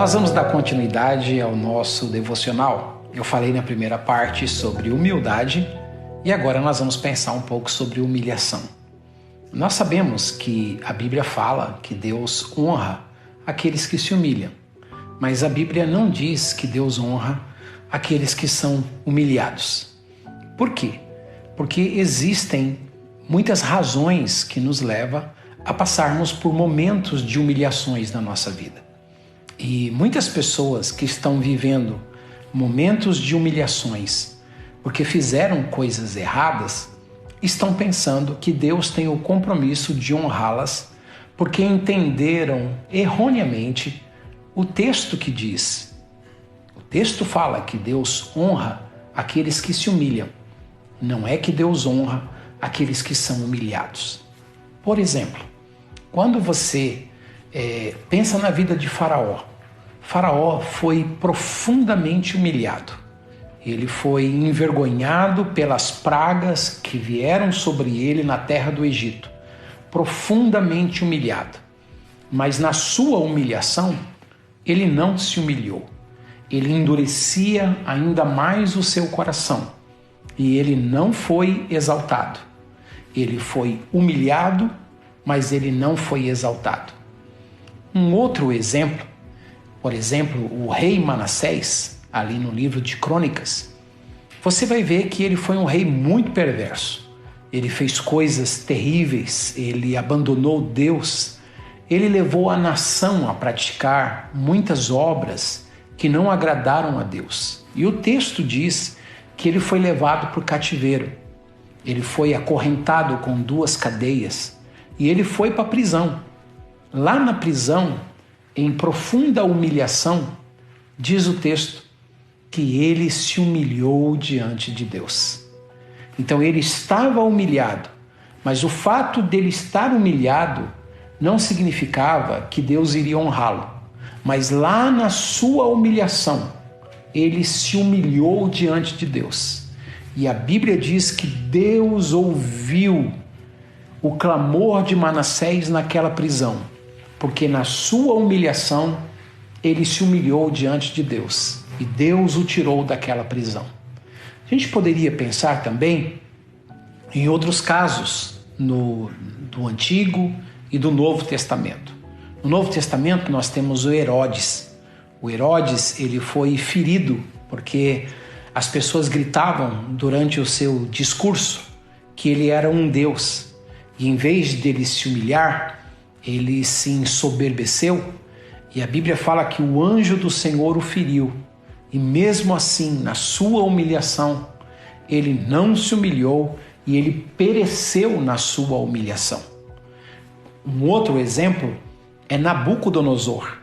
Nós vamos dar continuidade ao nosso devocional. Eu falei na primeira parte sobre humildade e agora nós vamos pensar um pouco sobre humilhação. Nós sabemos que a Bíblia fala que Deus honra aqueles que se humilham, mas a Bíblia não diz que Deus honra aqueles que são humilhados. Por quê? Porque existem muitas razões que nos levam a passarmos por momentos de humilhações na nossa vida. E muitas pessoas que estão vivendo momentos de humilhações porque fizeram coisas erradas, estão pensando que Deus tem o compromisso de honrá-las porque entenderam erroneamente o texto que diz. O texto fala que Deus honra aqueles que se humilham. Não é que Deus honra aqueles que são humilhados. Por exemplo, quando você pensa na vida de Faraó, Faraó foi profundamente humilhado. Ele foi envergonhado pelas pragas que vieram sobre ele na terra do Egito. Profundamente humilhado. Mas na sua humilhação, ele não se humilhou. Ele endurecia ainda mais o seu coração. E ele não foi exaltado. Ele foi humilhado, mas ele não foi exaltado. Um outro exemplo, por exemplo, o rei Manassés, ali no livro de Crônicas, você vai ver que ele foi um rei muito perverso. Ele fez coisas terríveis, ele abandonou Deus, ele levou a nação a praticar muitas obras que não agradaram a Deus. E o texto diz que ele foi levado para o cativeiro. Ele foi acorrentado com 2 cadeias e ele foi para a prisão. Lá na prisão, em profunda humilhação, diz o texto que ele se humilhou diante de Deus. Então ele estava humilhado, mas o fato dele estar humilhado não significava que Deus iria honrá-lo. Mas lá na sua humilhação, ele se humilhou diante de Deus. E a Bíblia diz que Deus ouviu o clamor de Manassés naquela prisão, porque na sua humilhação ele se humilhou diante de Deus e Deus o tirou daquela prisão. A gente poderia pensar também em outros casos do Antigo e do Novo Testamento. No Novo Testamento nós temos o Herodes. O Herodes, ele foi ferido porque as pessoas gritavam durante o seu discurso que ele era um Deus. E em vez dele se humilhar, ele se ensoberbeceu. E a Bíblia fala que o anjo do Senhor o feriu. E mesmo assim, na sua humilhação, ele não se humilhou e ele pereceu na sua humilhação. Um outro exemplo é Nabucodonosor,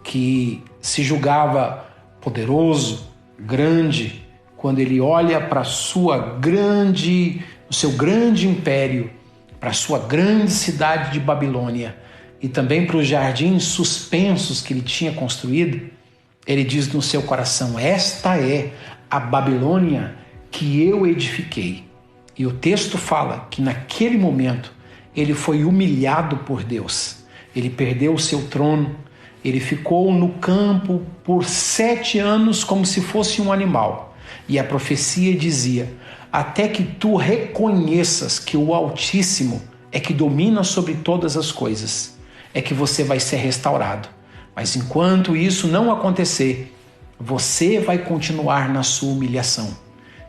que se julgava poderoso, grande, quando ele olha para o seu grande império, para a sua grande cidade de Babilônia e também para os jardins suspensos que ele tinha construído, ele diz no seu coração: esta é a Babilônia que eu edifiquei. E o texto fala que naquele momento ele foi humilhado por Deus. Ele perdeu o seu trono, ele ficou no campo por 7 anos como se fosse um animal. E a profecia dizia: até que tu reconheças que o Altíssimo é que domina sobre todas as coisas, é que você vai ser restaurado. Mas enquanto isso não acontecer, você vai continuar na sua humilhação.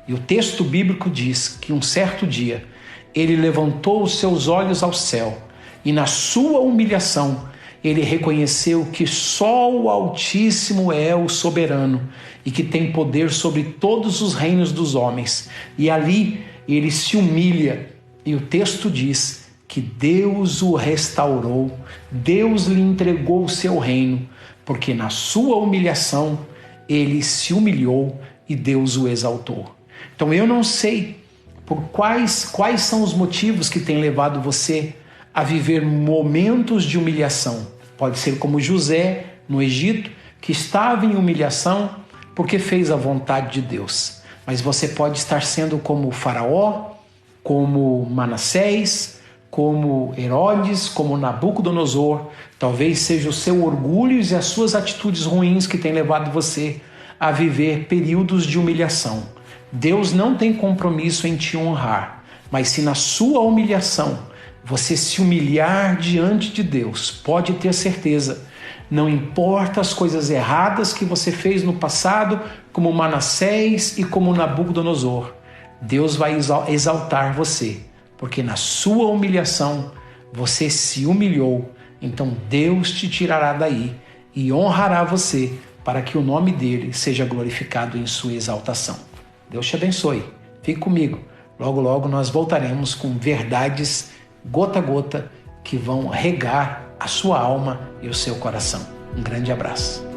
E o texto bíblico diz que um certo dia ele levantou os seus olhos ao céu e na sua humilhação ele reconheceu que só o Altíssimo é o soberano e que tem poder sobre todos os reinos dos homens. E ali ele se humilha e o texto diz que Deus o restaurou, Deus lhe entregou o seu reino, porque na sua humilhação ele se humilhou e Deus o exaltou. Então eu não sei por quais são os motivos que têm levado você a viver momentos de humilhação. Pode ser como José no Egito, que estava em humilhação porque fez a vontade de Deus. Mas você pode estar sendo como Faraó, como Manassés, como Herodes, como Nabucodonosor. Então Talvez seja o seu orgulho e as suas atitudes ruins que têm levado você a viver períodos de humilhação. Deus não tem compromisso em te honrar, mas se na sua humilhação você se humilhar diante de Deus, pode ter certeza, não importa as coisas erradas que você fez no passado, como Manassés e como Nabucodonosor, Deus vai exaltar você, porque na sua humilhação você se humilhou, então Deus te tirará daí e honrará você para que o nome dele seja glorificado em sua exaltação. Deus te abençoe. Fique comigo. Logo, logo nós voltaremos com verdades gota a gota que vão regar a sua alma e o seu coração. Um grande abraço.